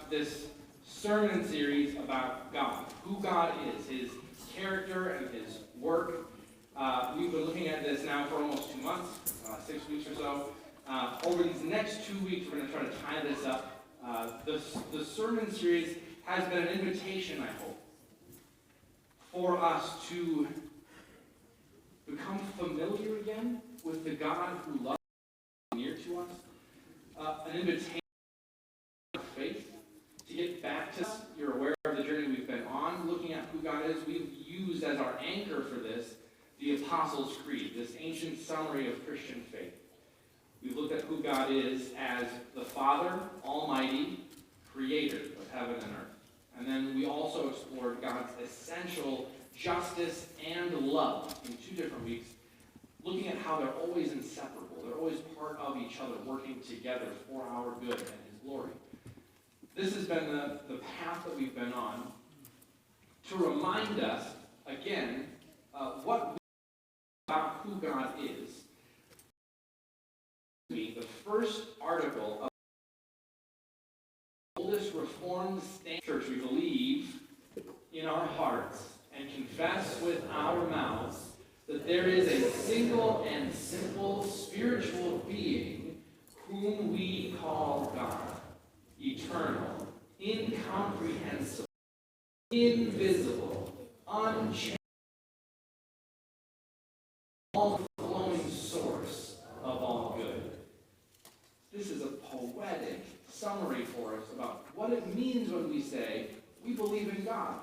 this sermon series about God, who God is, his character and his work. We've been looking at this now for almost 2 months, 6 weeks or so. Over these next 2 weeks, we're going to try to tie this up. The sermon series has been an invitation, I hope, for us to become familiar again with the God who loves us, near to us. An invitation of faith to get back to us. You're aware of the journey we've been on, looking at who God is. We've used as our anchor for this the Apostles' Creed, this ancient summary of Christian faith. We've looked at who God is as the Father, Almighty, Creator of heaven and earth. And then we also explored God's essential justice and love in 2 different weeks, looking at how they're always inseparable. They're always part of each other, working together for our good and his glory. This has been the path that we've been on to remind us, again, about who God is. The first article of the oldest Reformed church, we believe in our hearts and confess with our mouths that there is a single and simple spiritual being whom we call God, eternal, incomprehensible, invisible, unchanged, all-flowing source of all good. This is a poetic summary for us about what it means when we say we believe in God.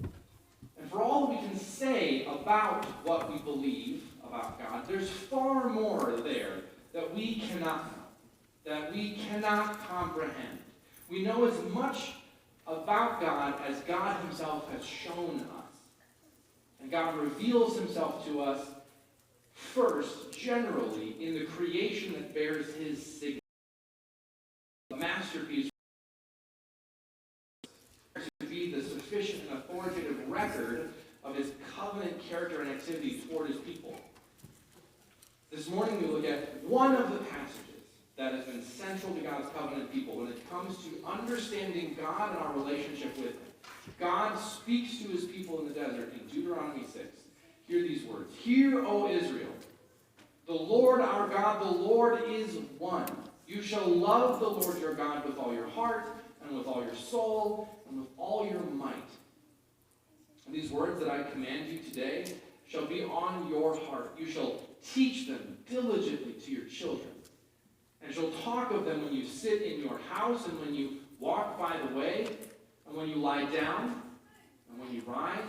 And for all we can say about what we believe about God, there's far more there that we cannot know, that we cannot comprehend. We know as much about God as God himself has shown us. And God reveals himself to us first, generally, in the creation that bears his signature. A masterpiece to be the sufficient and authoritative record of his covenant character and activity toward his people. This morning we look at one of the passages that has been central to God's covenant people when it comes to understanding God and our relationship with him. God speaks to his people in the desert in Deuteronomy 6. Hear these words. Hear, O Israel, the Lord our God, the Lord is one. You shall love the Lord your God with all your heart, and with all your soul, and with all your might. And these words that I command you today shall be on your heart. You shall teach them diligently to your children, and shall talk of them when you sit in your house, and when you walk by the way, and when you lie down, and when you rise.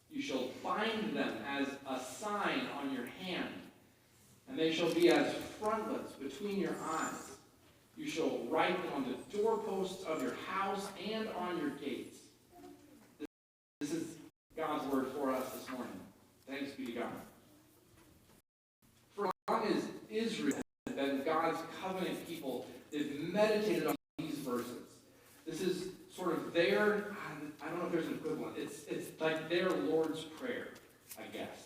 You shall bind them as a sign on your hand, and they shall be as frontlets between your eyes. You shall write them on the doorposts of your house and on your gates. This is God's word for us this morning. Thanks be to God. For as long as Israel has been God's covenant people, they've meditated on these verses. This is sort of their, I don't know if there's an equivalent. It's like their Lord's Prayer, I guess.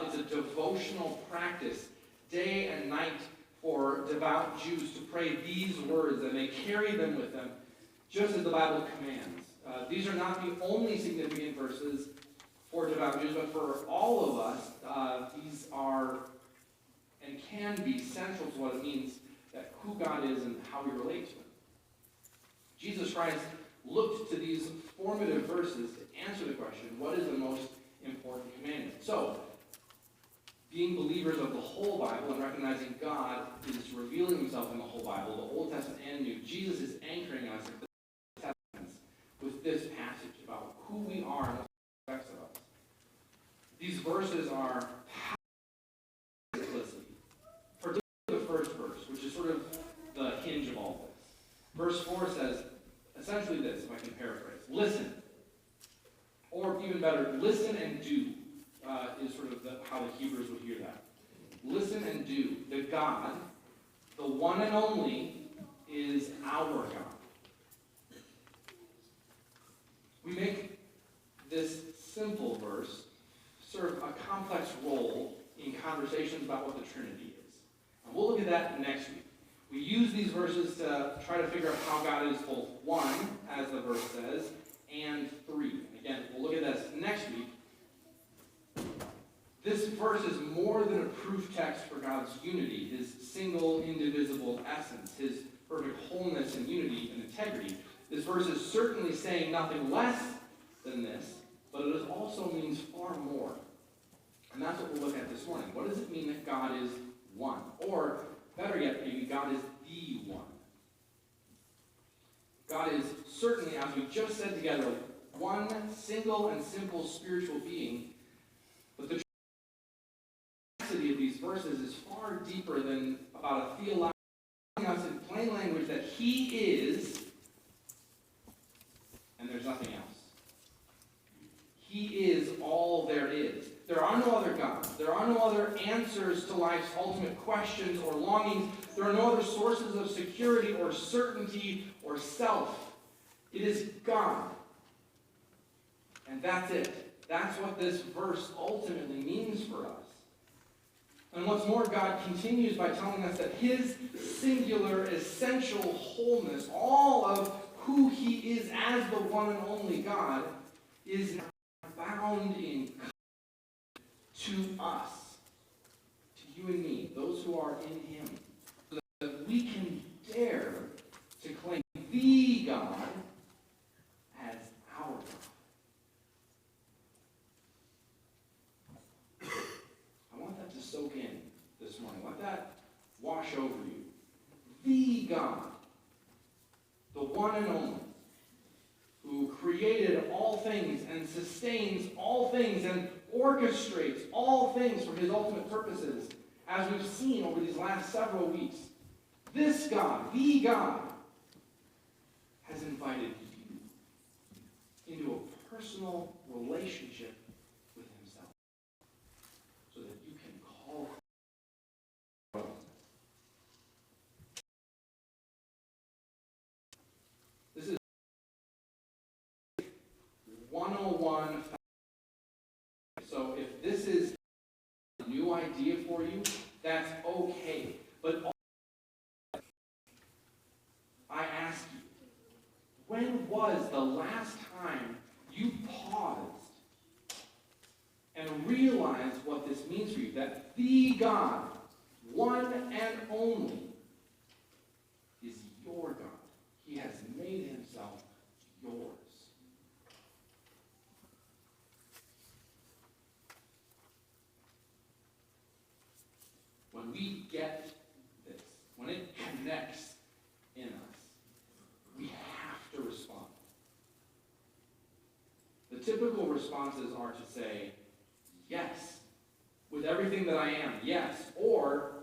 It's a devotional practice, day and night, for devout Jews to pray these words, and they carry them with them, just as the Bible commands. These are not the only significant verses for devout Jews, but for all of us, these are and can be central to what it means that who God is and how we relate to him. Jesus Christ looked to these formative verses to answer the question, what is the most important commandment? So, being believers of the whole Bible and recognizing God is revealing himself in the whole Bible, the Old Testament and New, Jesus is anchoring us in the Testament with this passage about who we are and what he expects of us. These verses are simplicity. Particularly the first verse, which is sort of the hinge of all this. Verse 4 says essentially this, if I can paraphrase. Listen. Or even better, listen and do is sort of how the Hebrews would hear that. Listen and do. The God, the one and only, is our God. We make this simple verse serve a complex role in conversations about what the Trinity is. And we'll look at that next week. We use these verses to try to figure out how God is both one, as the verse says, and three. And again, we'll look at this next week. This verse is more than a proof text for God's unity, his single, indivisible essence, his perfect wholeness and unity and integrity. This verse is certainly saying nothing less than this, but it also means far more. And that's what we'll look at this morning. What does it mean that God is one? Or, better yet, maybe God is the one. God is certainly, as we just said together, one single and simple spiritual being. But the complexity of these verses is far deeper than about a theological, telling us in plain language that he is, and there's nothing else. He is all there is. There are no other gods. There are no other answers to life's ultimate questions or longings. There are no other sources of security or certainty or self. It is God. And that's it. That's what this verse ultimately means for us. And what's more, God continues by telling us that his singular, essential wholeness, all of who he is as the one and only God, is bound in to us, to you and me, those who are in him, so that we can dare to claim the God as our God. I want that to soak in this morning. Let that wash over you. The God, the one and only, who created all things and sustains all things and orchestrates all things for his ultimate purposes, as we've seen over these last several weeks. This God, the God, has invited you into a personal relationship with himself, so that you can call him. This is 101. So if this is a new idea for you, that's okay. But I ask you, when was the last time you paused and realized what this means for you? That the God, one and only, is your God. He has made himself yours. When we get this, when it connects in us, we have to respond. The typical responses are to say, yes, with everything that I am, yes, or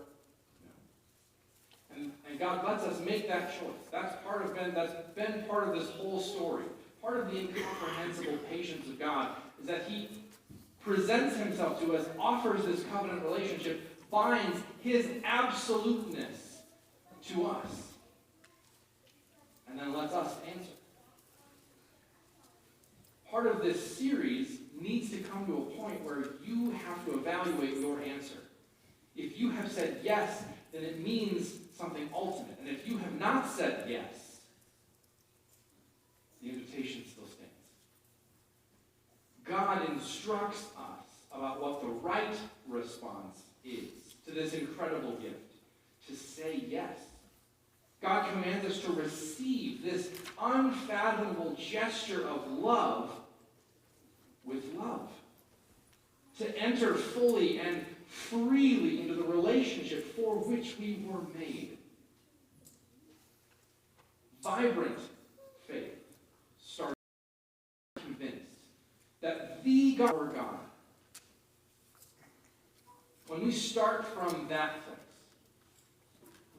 no. And God lets us make that choice. That's been part of this whole story. Part of the incomprehensible patience of God is that he presents himself to us, offers this covenant relationship, binds his absoluteness to us, and then lets us answer. Part of this series needs to come to a point where you have to evaluate your answer. If you have said yes, then it means something ultimate. And if you have not said yes, the invitation still stands. God instructs us about what the right response is to this incredible gift, to say yes. God commands us to receive this unfathomable gesture of love with love, to enter fully and freely into the relationship for which we were made. Vibrant faith starts convinced that the God, our God, when we start from that place,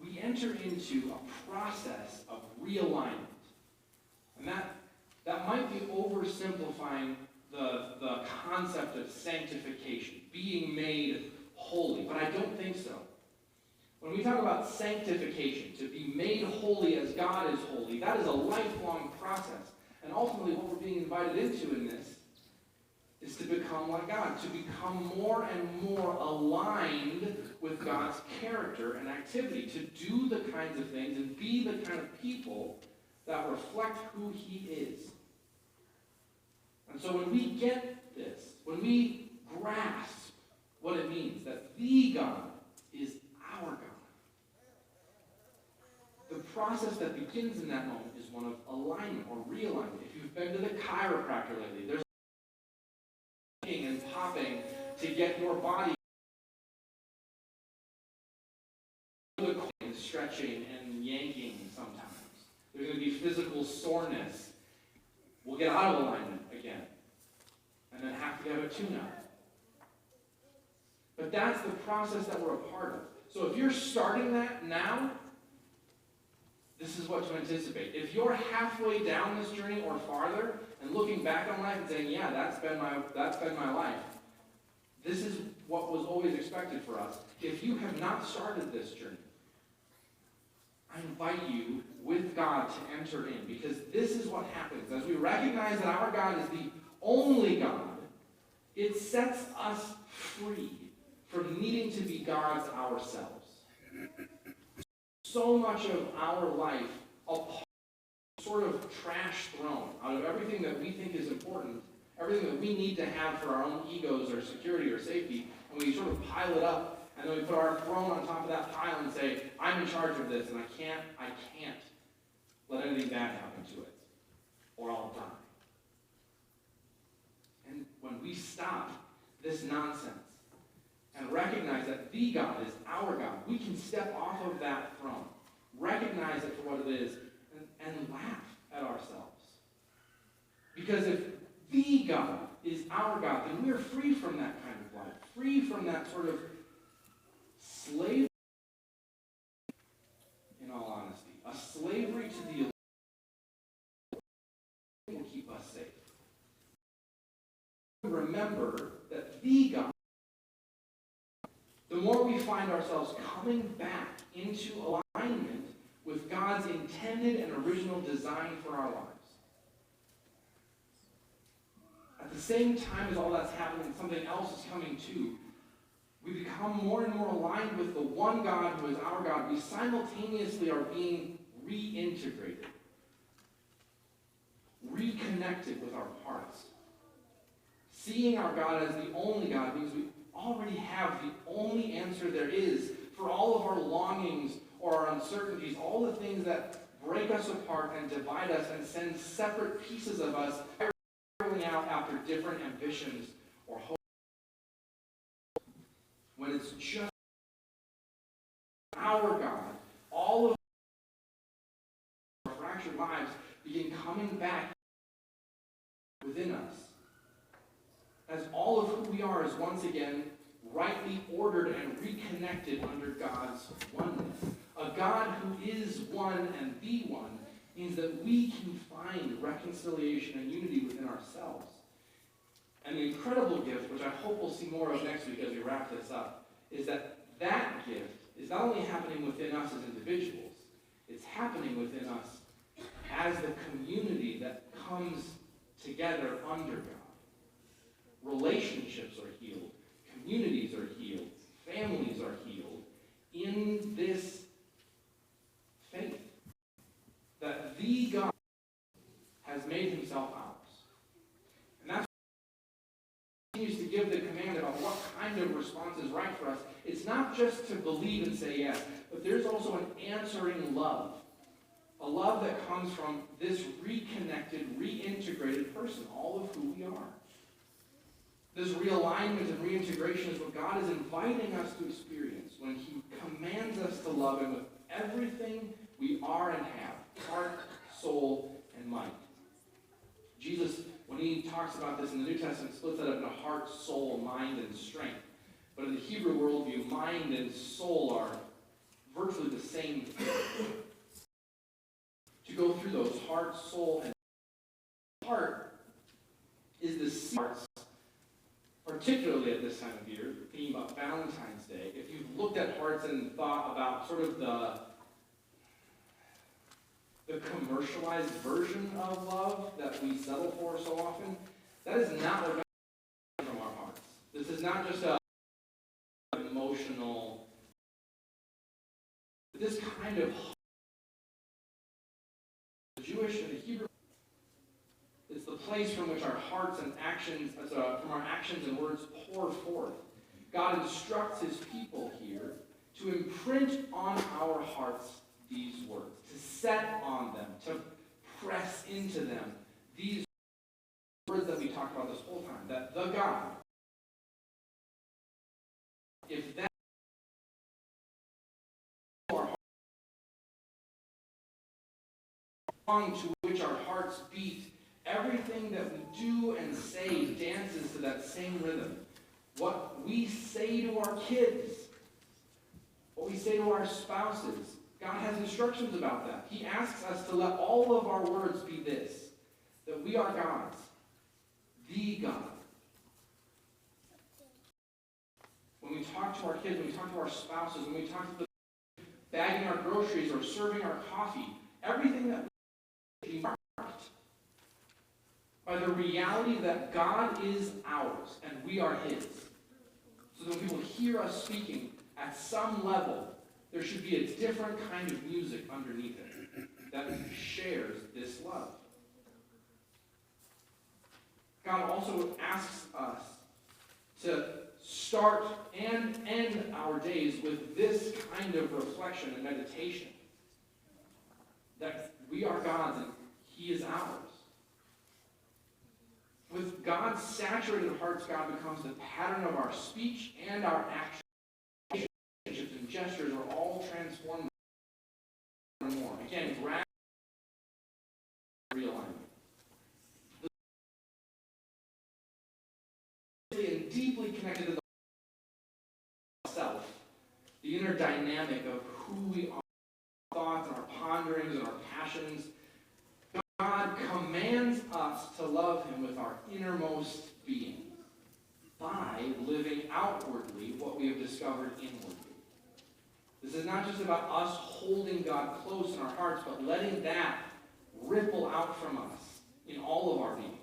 we enter into a process of realignment. And that might be oversimplifying the concept of sanctification, being made holy, but I don't think so. When we talk about sanctification, to be made holy as God is holy, that is a lifelong process. And ultimately what we're being invited into in this is to become like God, to become more and more aligned with God's character and activity, to do the kinds of things and be the kind of people that reflect who he is. And so when we get this, when we grasp what it means that the God is our God, the process that begins in that moment is one of alignment or realignment. If you've been to the chiropractor lately, there's and popping to get your body stretching and yanking sometimes. There's going to be physical soreness. We'll get out of alignment again and then have to have a tune-up. But that's the process that we're a part of. So if you're starting that now, this is what to anticipate. If you're halfway down this journey or farther and looking back on life and saying, yeah, that's been my life, this is what was always expected for us. If you have not started this journey, I invite you with God to enter in, because this is what happens. As we recognize that our God is the only God, it sets us free from needing to be gods ourselves. So much of our life, a sort of trash thrown out of everything that we think is important, everything that we need to have for our own egos or security or safety, and we sort of pile it up, and then we put our throne on top of that pile and say, I'm in charge of this, and I can't let anything bad happen to it, or I'll die. And when we stop this nonsense and recognize that the God is our God, we can step off of that throne, recognize it for what it is, and laugh at ourselves. Because if the God is our God, then we're free from that kind of life, free from that sort of slavery, in all honesty, a slavery to the will keep us safe. Remember that the God, the more we find ourselves coming back into alignment with God's intended and original design for our lives. At the same time as all that's happening, something else is coming too. We become more and more aligned with the one God who is our God. We simultaneously are being reintegrated, reconnected with our hearts. Seeing our God as the only God means we already have the only answer there is for all of our longings or our uncertainties, all the things that break us apart and divide us and send separate pieces of us spiraling out after different ambitions or hopes. When it's just our God, all of our fractured lives begin coming back within us, as all of who we are is once again rightly ordered and reconnected under God's oneness. A God who is one and the one means that we can find reconciliation and unity within ourselves. And the incredible gift, which I hope we'll see more of next week as we wrap this up, is that that gift is not only happening within us as individuals, it's happening within us as the community that comes together under God. Relationships are healed, communities are healed, families are healed in this faith that the God has made himself ours. And that's why he continues to give the command about what kind of response is right for us. It's not just to believe and say yes, but there's also an answering love. A love that comes from this reconnected, reintegrated person, all of who we are. This realignment and reintegration is what God is inviting us to experience when he commands us to love him with everything we are and have, heart, soul, and mind. Jesus, when he talks about this in the New Testament, splits that up into heart, soul, mind, and strength. But in the Hebrew worldview, mind and soul are virtually the same thing. To go through those, heart, soul, and heart is the seat. Particularly at this time of year, thinking about Valentine's Day, if you've looked at hearts and thought about sort of the commercialized version of love that we settle for so often, that is not what God wants from our hearts. This is not just an emotional This kind of the Jewish and the Hebrew, it's the place from which our hearts and actions, from our actions and words pour forth. God instructs his people here to imprint on our hearts these words, to set on them, to press into them these words that we talked about this whole time, that the God, if that to which our hearts beat, everything that we do and say dances to that same rhythm. What we say to our kids, what we say to our spouses, God has instructions about that. He asks us to let all of our words be this, that we are God's, the God. When we talk to our kids, when we talk to our spouses, when we talk to the bagging our groceries or serving our coffee, everything that we be marked by the reality that God is ours and we are his. So that when people hear us speaking, at some level, there should be a different kind of music underneath it that shares this love. God also asks us to start and end our days with this kind of reflection and meditation. That we are God's and he is ours. With God's saturated hearts, God becomes the pattern of our speech and our actions. Relationships and gestures are all transformed more and more. Again, gradual realignment. And deeply connected to the self, the inner dynamic of who we are, our thoughts and our ponderings and our passions. God commands us to love him with our innermost being by living outwardly what we have discovered inwardly. This is not just about us holding God close in our hearts, but letting that ripple out from us in all of our being,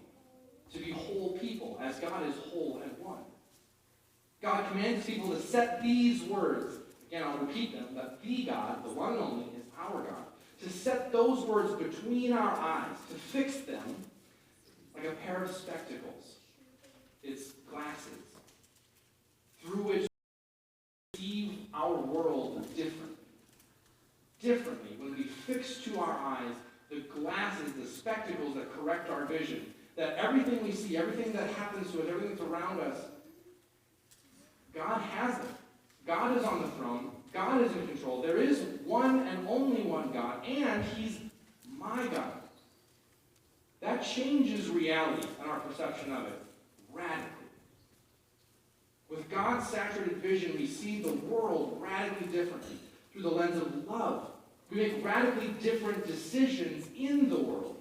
to be whole people, as God is whole and one. God commands people to set these words, again I'll repeat them, that the God, the one and only, is our God. To set those words between our eyes, to fix them like a pair of spectacles. It's glasses through which we see our world differently. When we fix to our eyes the glasses, the spectacles that correct our vision, that everything we see, everything that happens to us, everything that's around us, God has it. God is on the throne. God is in control. There is one and only one God, and he's my God. That changes reality and our perception of it radically. With God's saturated vision, we see the world radically differently through the lens of love. We make radically different decisions in the world.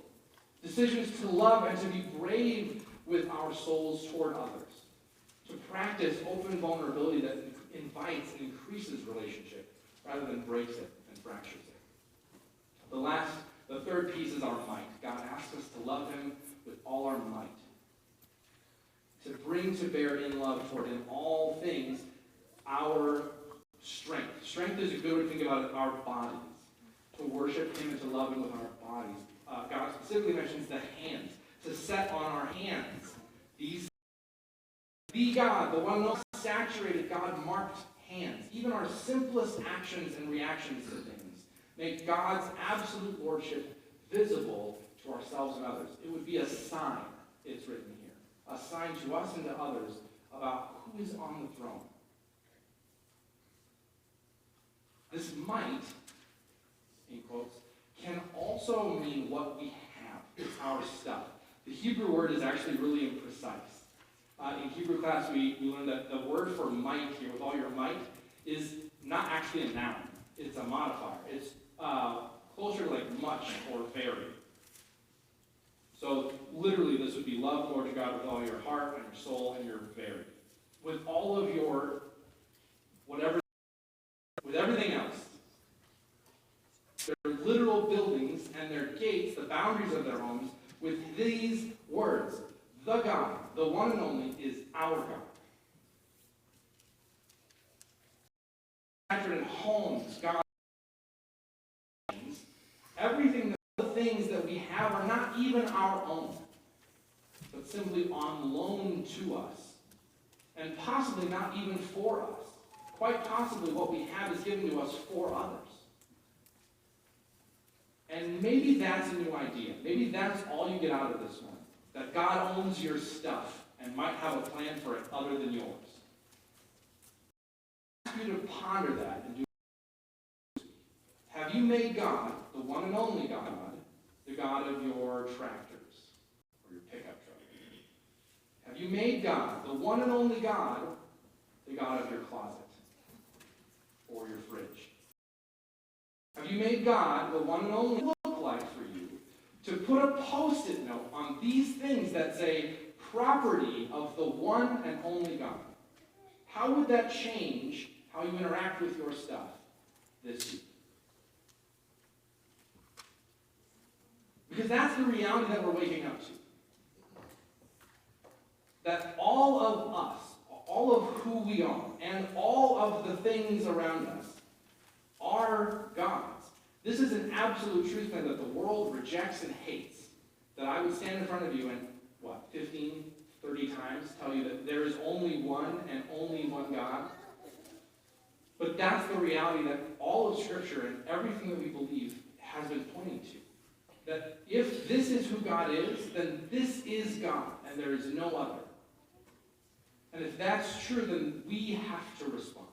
Decisions to love and to be brave with our souls toward others. To practice open vulnerability that invites and increases relationship rather than breaks it and fractures it. The third piece is our might. God asks us to love him with all our might. To bring to bear in love toward him all things our strength. Strength is a good way to think about it, our bodies. To worship him and to love him with our bodies. God specifically mentions the hands. To set on our hands. The God, the one most saturated, God-marked hands. Even our simplest actions and reactions to things make God's absolute lordship visible to ourselves and others. It would be a sign, it's written here. A sign to us and to others about who is on the throne. This might, in quotes, can also mean what we have. It's our stuff. The Hebrew word is actually really imprecise. In Hebrew class, we learned that the word for might here, with all your might, is not actually a noun. It's a modifier. It's closer to like much or very. So literally, this would be love the Lord your God with all your heart and your soul and your very. With all of your whatever, with everything else. Their literal buildings and their gates, the boundaries of their homes, with these words. The God, the one and only, is our God. Saturated homes, God Everything, the things that we have are not even our own, but simply on loan to us, and possibly not even for us. Quite possibly what we have is given to us for others. And maybe that's a new idea. Maybe that's all you get out of this one. That God owns your stuff and might have a plan for it other than yours. I ask you to ponder that and do. Have you made God, the one and only God, the God of your tractors or your pickup truck? Have you made God, the one and only God, the God of your closet or your fridge? Have you made God, the one and only, look like for you to put a post-it note on these things that say property of the one and only God? How would that change how you interact with your stuff this week? Because that's the reality that we're waking up to. That all of us, all of who we are, and all of the things around us are God's. This is an absolute truth that the world rejects and hates. That I would stand in front of you and, 15, 30 times tell you that there is only one and only one God? But that's the reality that all of Scripture and everything that we believe has been pointing to. That if this is who God is, then this is God, and there is no other. And if that's true, then we have to respond.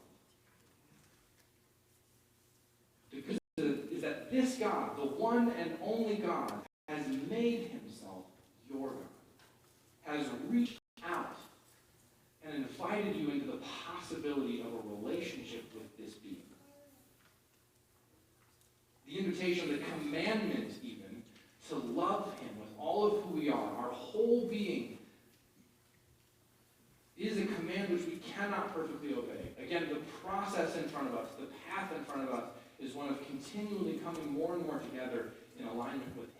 Because is that this God, the one and only God, has made himself your God, has reached out and invited you into the possibility of a relationship with this being. The invitation, the commandment even, to love him with all of who we are, our whole being, is a command which we cannot perfectly obey. Again, the process in front of us, the path in front of us, is one of continually coming more and more together in alignment with him.